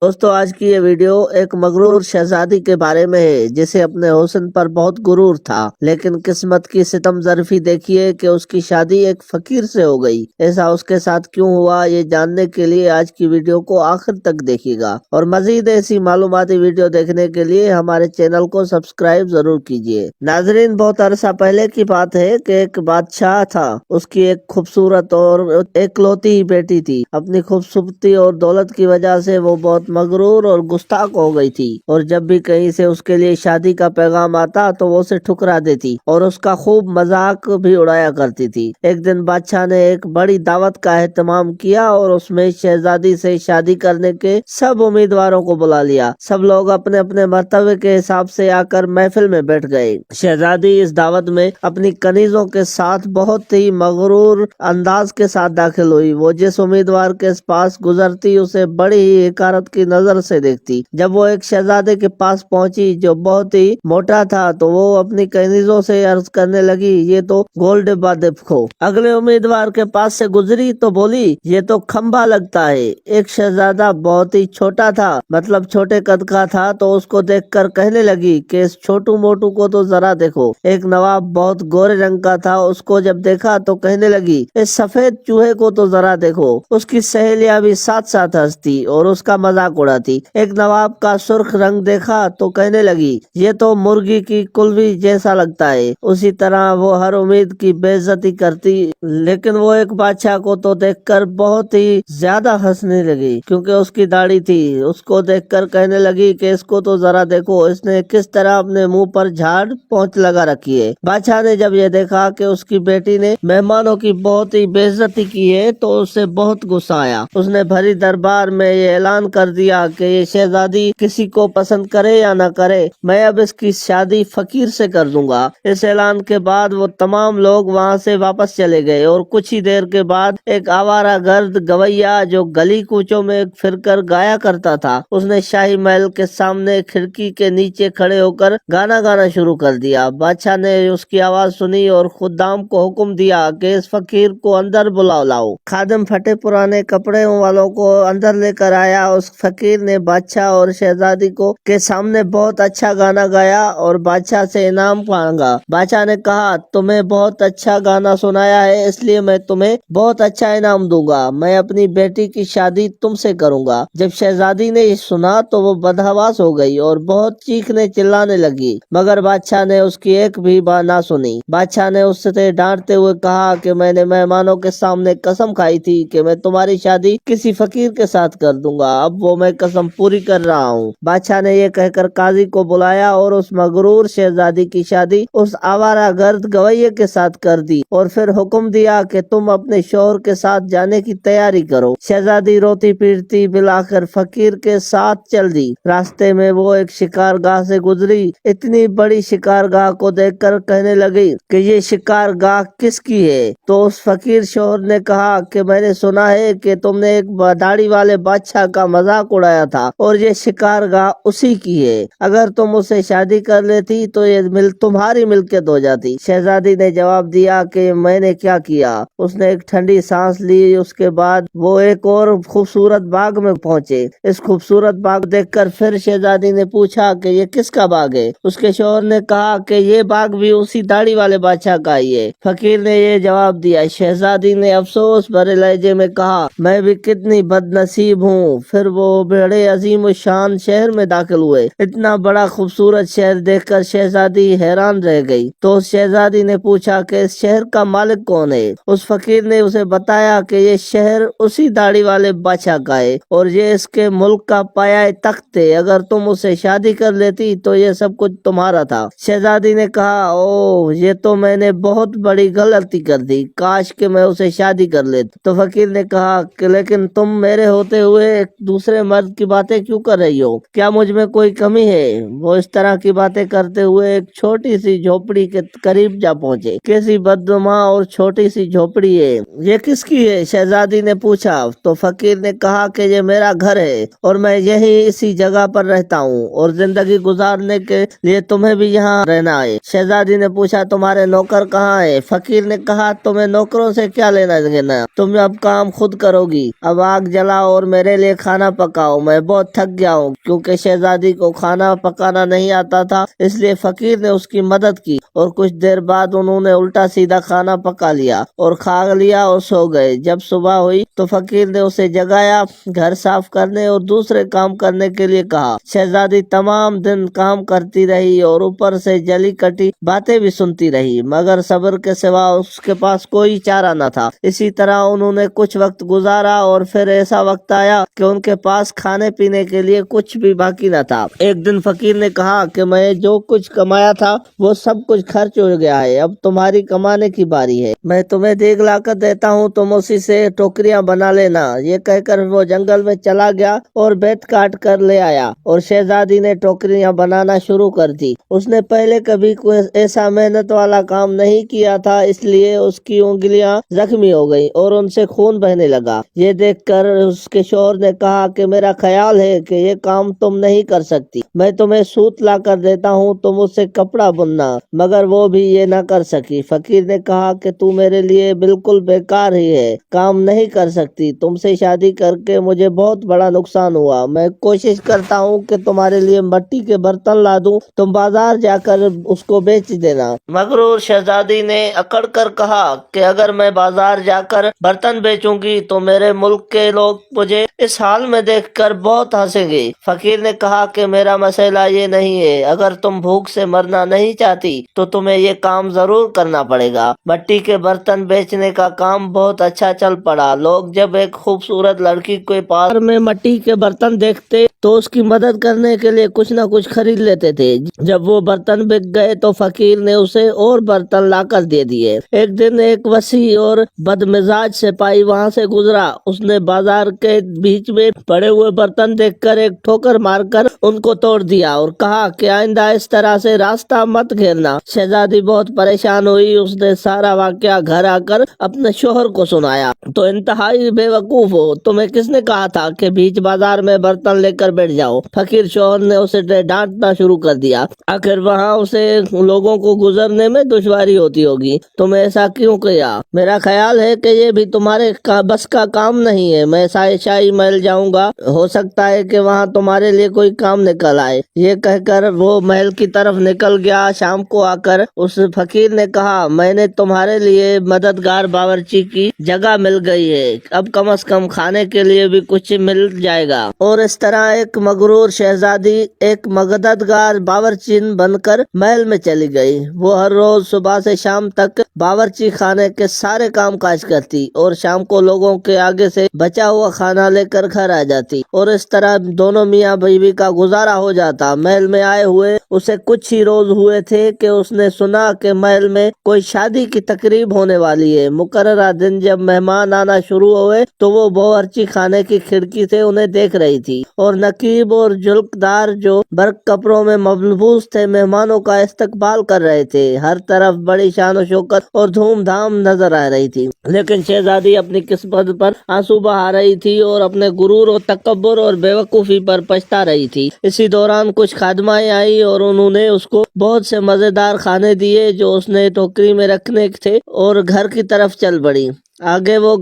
دوستو آج کی یہ ویڈیو ایک مغرور شہزادی کے بارے میں ہے جسے اپنے حسن پر بہت غرور تھا، لیکن قسمت کی ستم ظرفی دیکھیے کہ اس کی شادی ایک فقیر سے ہو گئی۔ ایسا اس کے ساتھ کیوں ہوا، یہ جاننے کے لیے آج کی ویڈیو کو آخر تک دیکھیے گا، اور مزید ایسی معلوماتی ویڈیو دیکھنے کے لیے ہمارے چینل کو سبسکرائب ضرور کیجیے۔ ناظرین، بہت عرصہ پہلے کی بات ہے کہ ایک بادشاہ تھا، اس کی ایک خوبصورت اور ایکلوتی ہی بیٹی تھی۔ اپنی خوبصورتی اور دولت کی وجہ سے وہ بہت مغرور اور گستاخ ہو گئی تھی، اور جب بھی کہیں سے اس کے لیے شادی کا پیغام آتا تو وہ اسے ٹھکرا دیتی اور اس کا خوب مذاق بھی اڑایا کرتی تھی۔ ایک دن بادشاہ نے ایک بڑی دعوت کا اہتمام کیا اور اس میں شہزادی سے شادی کرنے کے سب امیدواروں کو بلا لیا۔ سب لوگ اپنے اپنے مرتبے کے حساب سے آ کر محفل میں بیٹھ گئے۔ شہزادی اس دعوت میں اپنی کنیزوں کے ساتھ بہت ہی مغرور انداز کے ساتھ داخل ہوئی۔ وہ جس امیدوار کے پاس گزرتی اسے بڑی ہی حقارت کی نظر سے دیکھتی۔ جب وہ ایک شہزادے کے پاس پہنچی جو بہت ہی موٹا تھا تو وہ اپنی کنیزوں سے عرض کرنے لگی، یہ تو گول ڈبہ دیکھو۔ اگلے امیدوار کے پاس سے گزری تو بولی، یہ تو کھمبا لگتا ہے۔ ایک شہزادہ بہت ہی چھوٹا تھا، مطلب چھوٹے قد کا تھا، تو اس کو دیکھ کر کہنے لگی کہ اس چھوٹو موٹو کو تو ذرا دیکھو۔ ایک نواب بہت گورے رنگ کا تھا، اس کو جب دیکھا تو کہنے لگی، اس سفید چوہے کو تو ذرا دیکھو۔ اس کی سہیلیاں بھی ساتھ ساتھ ہنستی اور اس کا مذاق اڑاتی۔ ایک نواب کا سرخ رنگ دیکھا تو کہنے لگی، یہ تو مرغی کی کلوی جیسا لگتا ہے۔ اسی طرح وہ ہر امید کی بے عزتی کرتی، لیکن وہ ایک بادشاہ کو تو دیکھ کر بہت ہی زیادہ ہنسنے لگی کیونکہ اس کی داڑھی تھی۔ اس کو دیکھ کر کہنے لگی کہ اس کو تو ذرا دیکھو، اس نے کس طرح اپنے منہ پر جھاڑ پونچھ لگا رکھی ہے۔ بادشاہ نے جب یہ دیکھا کہ اس کی بیٹی نے مہمانوں کی بہت ہی بے عزتی کی ہے تو اسے بہت غصہ آیا۔ اس نے بھری دربار میں یہ اعلان کر دیا کہ یہ شہزادی کسی کو پسند کرے یا نہ کرے، میں اب اس کی شادی فقیر سے کر دوں گا۔ اس اعلان کے بعد وہ تمام لوگ وہاں سے واپس چلے گئے، اور کچھ ہی دیر کے بعد ایک آوارہ گرد گویا جو گلی کوچوں میں پھر کر گایا کرتا تھا، اس نے شاہی محل کے سامنے کھڑکی کے نیچے کھڑے ہو کر گانا شروع کر دیا۔ بادشاہ نے اس کی آواز سنی اور خدام کو حکم دیا کہ اس فقیر کو اندر بلا لاؤ۔ خادم پھٹے پرانے کپڑے والوں کو اندر لے کر آیا۔ اس فقیر نے بادشاہ اور شہزادی کو کے سامنے بہت اچھا گانا گایا اور بادشاہ سے انعام مانگا۔ بادشاہ نے کہا، تمہیں بہت اچھا گانا سنایا ہے، اس لیے میں تمہیں بہت اچھا انعام دوں گا۔ میں اپنی بیٹی کی شادی تم سے کروں گا۔ جب شہزادی نے یہ سنا تو وہ بدحواس ہو گئی اور بہت چیخنے چلانے لگی، مگر بادشاہ نے اس کی ایک بھی بات نہ سنی۔ بادشاہ نے اس سے ڈانٹتے ہوئے کہا کہ میں نے مہمانوں کے سامنے قسم کھائی تھی کہ میں تمہاری شادی کسی فقیر کے ساتھ کر دوں گا، اب وہ میں قسم پوری کر رہا ہوں۔ بادشاہ نے یہ کہہ کر قاضی کو بلایا اور اس مغرور شہزادی کی شادی اس آوارہ گرد گویے کے ساتھ کر دی، اور پھر حکم دیا کہ تم اپنے شوہر کے ساتھ جانے کی تیاری کرو۔ شہزادی روتی پیٹتی بالآخر فقیر کے ساتھ چل دی۔ راستے میں وہ ایک شکار گاہ سے گزری۔ اتنی بڑی شکار گاہ کو دیکھ کر کہنے لگی کہ یہ شکار گاہ کس کی ہے؟ تو اس فقیر شوہر نے کہا کہ میں نے سنا ہے کہ تم نے ایک داڑھی والے بادشاہ کا مذاق اڑایا تھا، اور یہ شکار گاہ اسی کی ہے۔ اگر تم اسے شادی کر لیتی تو یہ تمہاری ملکیت ہو جاتی۔ شہزادی نے جواب دیا کہ میں نے کیا کیا؟ اس نے ایک ٹھنڈی سانس لی۔ اس کے بعد وہ ایک اور خوبصورت باغ میں پہنچے۔ اس خوبصورت باغ دیکھ کر پھر شہزادی نے پوچھا کہ یہ کس کا باغ ہے؟ اس کے شوہر نے کہا کہ یہ باغ بھی اسی داڑھی والے بادشاہ کا ہی ہے۔ فقیر نے یہ جواب دیا۔ شہزادی نے افسوس بھرے لہجے میں کہا، میں بھی کتنی بد نصیب ہوں۔ پھر وہ بڑے عظیم الشان شہر میں داخل ہوئے۔ اتنا بڑا خوبصورت شہر دیکھ کر شہزادی حیران رہ گئی۔ تو اس شہزادی نے پوچھا کہ اس شہر کا مالک کون ہے؟ اس فقیر نے اسے بتایا کہ یہ شہر اسی داڑھی والے بادشاہ کا ہے، اور یہ اس کے ملک کا پایہ تخت ہے۔ اگر تم اسے شادی کر لیتی تو یہ سب کچھ تمہارا تھا۔ شہزادی نے کہا، اوہ، یہ تو میں نے بہت بڑی غلطی کر دی، کاش کہ میں اسے شادی کر لیتی۔ تو فقیر نے کہا کہ لیکن تم میرے ہوتے ہوئے ایک دوسرے مرد کی باتیں کیوں کر رہی ہو؟ کیا مجھ میں کوئی کمی ہے؟ وہ اس طرح کی باتیں کرتے ہوئے ایک چھوٹی سی جھوپڑی کے قریب جا پہنچے۔ کیسی بدنما اور چھوٹی سی جھوپڑی ہے، یہ کس کی ہے؟ شہزادی نے پوچھا۔ تو فقیر نے کہا کہ یہ میرا گھر ہے، اور میں یہی اسی جگہ پر رہتا ہوں، اور زندگی گزارنے کے لیے تمہیں بھی یہاں رہنا ہے۔ شہزادی نے پوچھا، تمہارے نوکر کہاں ہیں؟ فقیر نے کہا، تمہیں نوکروں سے کیا لینا دینا، تم اب کام خود کرو گی۔ اب آگ جلاؤ اور میرے لیے کھانا پکاؤ۔ پکاؤ، میں بہت تھک گیا ہوں۔ کیونکہ شہزادی کو کھانا پکانا نہیں آتا تھا، اس لیے فقیر نے اس کی مدد کی اور کچھ دیر بعد انہوں نے الٹا سیدھا کھانا پکا لیا اور کھا لیا اور سو گئے۔ جب صبح ہوئی تو فقیر نے اسے جگایا، گھر صاف کرنے اور دوسرے کام کرنے کے لیے کہا۔ شہزادی تمام دن کام کرتی رہی اور اوپر سے جلی کٹی باتیں بھی سنتی رہی، مگر صبر کے سوا اس کے پاس کوئی چارہ نہ تھا۔ اسی طرح انہوں نے کچھ وقت گزارا اور پھر ایسا وقت آیا کہ ان کے پاس کھانے پینے کے لیے کچھ بھی باقی نہ تھا۔ ایک دن فقیر نے کہا کہ میں جو کچھ کمایا تھا وہ سب کچھ خرچ ہو گیا ہے، اب تمہاری کمانے کی باری ہے۔ میں تمہیں دیگ لا کر دیتا ہوں، تم اسی سے ٹوکریاں بنا لینا۔ یہ کہہ کر وہ جنگل میں چلا گیا اور بیت کاٹ کر لے آیا اور شہزادی نے ٹوکریاں بنانا شروع کر دی۔ اس نے پہلے کبھی کوئی ایسا محنت والا کام نہیں کیا تھا، اس لیے اس کی انگلیاں زخمی ہو گئی اور ان سے خون بہنے لگا۔ یہ دیکھ کر اس کے شوہر نے کہا کہ میرا خیال ہے کہ یہ کام تم نہیں کر سکتی، میں تمہیں سوت لا کر دیتا ہوں، تم اس سے کپڑا بننا۔ مگر وہ بھی یہ نہ کر سکی۔ فقیر نے کہا کہ تو میرے لیے بالکل بیکار ہی ہے، کام نہیں کر سکتی، تم سے شادی کر کے مجھے بہت بڑا نقصان ہوا۔ میں کوشش کرتا ہوں کہ تمہارے لیے مٹی کے برتن لا دوں، تم بازار جا کر اس کو بیچ دینا۔ مغرور شہزادی نے اکڑ کر کہا کہ اگر میں بازار جا کر برتن بیچوں گی تو میرے ملک کے لوگ مجھے اس حال میں دیکھ کر بہت ہنسیں گے۔ فقیر نے کہا کہ میرا مسئلہ یہ نہیں ہے، اگر تم بھوک سے مرنا نہیں چاہتی تو تمہیں یہ کام ضرور کرنا پڑے گا۔ مٹی کے برتن بیچنے کا کام بہت اچھا چل پڑا۔ لوگ جب ایک خوبصورت لڑکی کے پاس میں مٹی کے برتن دیکھتے تو اس کی مدد کرنے کے لیے کچھ نہ کچھ خرید لیتے تھے۔ جب وہ برتن بک گئے تو فقیر نے اسے اور برتن لا کر دے دیے۔ ایک دن ایک وسیع اور بدمزاج سپاہی وہاں سے گزرا۔ اس نے بازار کے بیچ میں پڑے ہوئے برتن دیکھ کر ایک ٹھوکر مار کر ان کو توڑ دیا اور کہا کہ آئندہ اس طرح سے راستہ مت گھیرنا۔ شہزادی بہت پریشان ہوئی۔ اس نے سارا واقعہ گھر آ کر اپنے شوہر کو سنایا۔ تو انتہائی بے وقوف ہو، تمہیں کس نے کہا تھا کہ بیچ بازار میں برتن لے کر بیٹھ جاؤ؟ فقیر شوہر نے اسے ڈانٹنا شروع کر دیا۔ آخر وہاں اسے لوگوں کو گزرنے میں دشواری ہوتی ہوگی، تم ایسا کیوں کیا؟ میرا خیال ہے کہ یہ بھی تمہارے بس کا کام نہیں ہے، میں شاہی محل جاؤں گا، ہو سکتا ہے کہ وہاں تمہارے لیے کوئی کام نکل آئے۔ یہ کہہ کر وہ محل کی طرف نکل گیا۔ شام کو آ کر اس فقیر نے کہا میں نے تمہارے لیے مددگار باورچی کی جگہ مل گئی ہے، اب کم از کم کھانے کے لیے بھی کچھ مل جائے گا۔ اور اس طرح ایک مغرور شہزادی ایک مددگار باورچی بن کر محل میں چلی گئی۔ وہ ہر روز صبح سے شام تک باورچی خانے کے سارے کام کاج کرتی اور شام کو لوگوں کے آگے سے بچا ہوا کھانا لے کر گھر آ جاتی اور اس طرح دونوں میاں بیوی کا گزارا ہو جاتا۔ محل میں آئے ہوئے اسے کچھ ہی روز ہوئے تھے کہ اس نے سنا کہ محل میں کوئی شادی کی تقریب ہونے والی ہے۔ مقررہ دن جب مہمان آنا شروع ہوئے تو وہ باورچی خانے کی کھڑکی سے انہیں دیکھ رہی تھی اور نقیب اور جھلکدار جو برق کپڑوں میں ملبوس تھے مہمانوں کا استقبال کر رہے تھے۔ ہر طرف بڑی شان و شوکت اور دھوم دھام نظر آ رہی تھی، لیکن شہزادی اپنی قسمت پر آنسو بہا رہی تھی اور اپنے غرور اور تکبر اور بے وقوفی پر پچھتا رہی تھی۔ اسی دوران کچھ خادمائیں آئی اور انہوں نے اس کو بہت سے مزیدار کھانے دیے جو اس نے ٹوکری میں رکھنے تھے اور گھر کی طرف چل بڑی۔ آگے وہ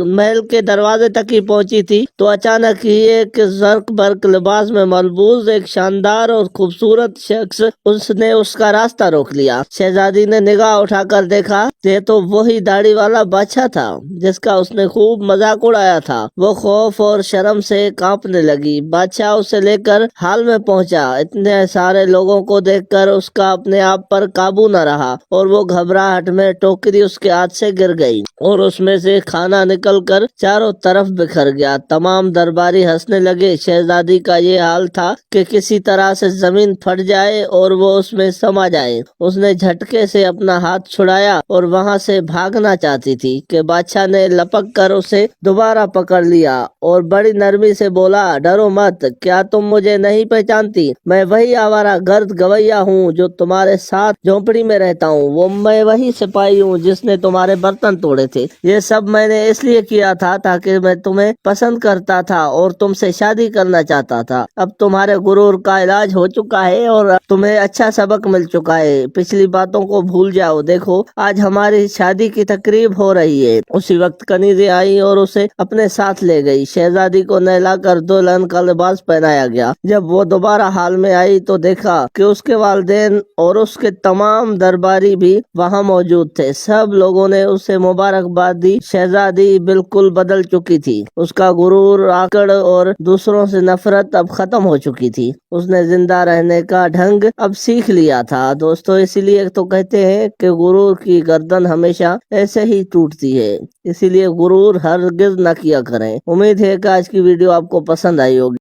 محل کے دروازے تک ہی پہنچی تھی تو اچانک ہی ایک زرق برق لباس میں ملبوس ایک شاندار اور خوبصورت شخص نے اس کا راستہ روک لیا۔ شہزادی نے نگاہ اٹھا کر دیکھا، یہ تو وہی داڑھی والا بادشاہ تھا جس کا اس نے خوب مذاق اڑایا تھا۔ وہ خوف اور شرم سے کانپنے لگی۔ بادشاہ اسے لے کر حال میں پہنچا۔ اتنے سارے لوگوں کو دیکھ کر اس کا اپنے آپ پر قابو نہ رہا اور وہ گھبراہٹ میں ٹوکری اس کے ہاتھ سے گر گئی اور اس میں سے کھانا نکل کر چاروں طرف بکھر گیا۔ تمام درباری ہنسنے لگے۔ شہزادی کا یہ حال تھا کہ کسی طرح سے زمین پھٹ جائے اور وہ اس میں سما جائے۔ اس نے جھٹکے سے اپنا ہاتھ چھڑایا اور وہاں سے بھاگنا چاہتی تھی کہ بادشاہ نے لپک کر اسے دوبارہ پکڑ لیا اور بڑی نرمی سے بولا، ڈرو مت، کیا تم مجھے نہیں پہچانتی؟ میں وہی آوارہ گرد گویا ہوں جو تمہارے ساتھ جھونپڑی میں رہتا ہوں، میں وہی سپاہی ہوں جس نے تمہارے برتن توڑے تھے۔ یہ سب میں نے اس لیے کیا تھا تاکہ میں تمہیں پسند کرتا تھا اور تم سے شادی کرنا چاہتا تھا۔ اب تمہارے غرور کا علاج ہو چکا ہے اور تمہیں اچھا سبق مل چکا ہے۔ پچھلی باتوں کو بھول جاؤ۔ دیکھو آج ہماری شادی کی تقریب ہو رہی ہے۔ اسی وقت کنیزیں آئی اور اسے اپنے ساتھ لے گئی۔ شہزادی کو نہلا کر دلہن کا لباس پہنایا گیا۔ جب وہ دوبارہ حال میں آئی تو دیکھا کہ اس کے والدین اور اس کے تمام درباری بھی وہاں موجود تھے۔ سب لوگوں نے اسے مبارکباد دی۔ شہزادی بالکل بدل چکی تھی۔ اس کا غرور، آکڑ اور دوسروں سے نفرت اب ختم ہو چکی تھی۔ اس نے زندہ رہنے کا ڈھنگ اب سیکھ لیا تھا۔ دوستو اسی لیے تو کہتے ہیں کہ غرور کی گردن ہمیشہ ایسے ہی ٹوٹتی ہے۔ اسی لیے غرور ہرگز نہ کیا کریں۔ امید ہے کہ آج کی ویڈیو آپ کو پسند آئی ہوگی۔